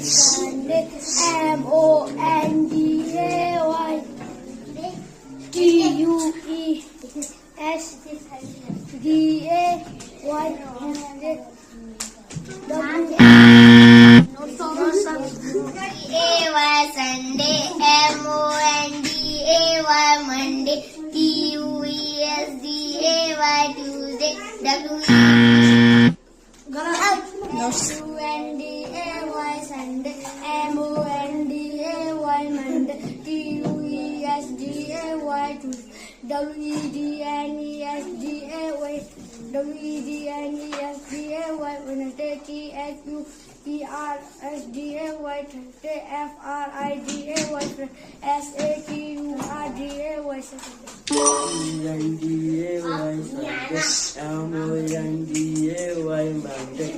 Sunday, Sunday, Monday, Tuesday, Wednesday, Sunday, Monday, Tuesday, Tuesday, Sunday, Monday, Monday.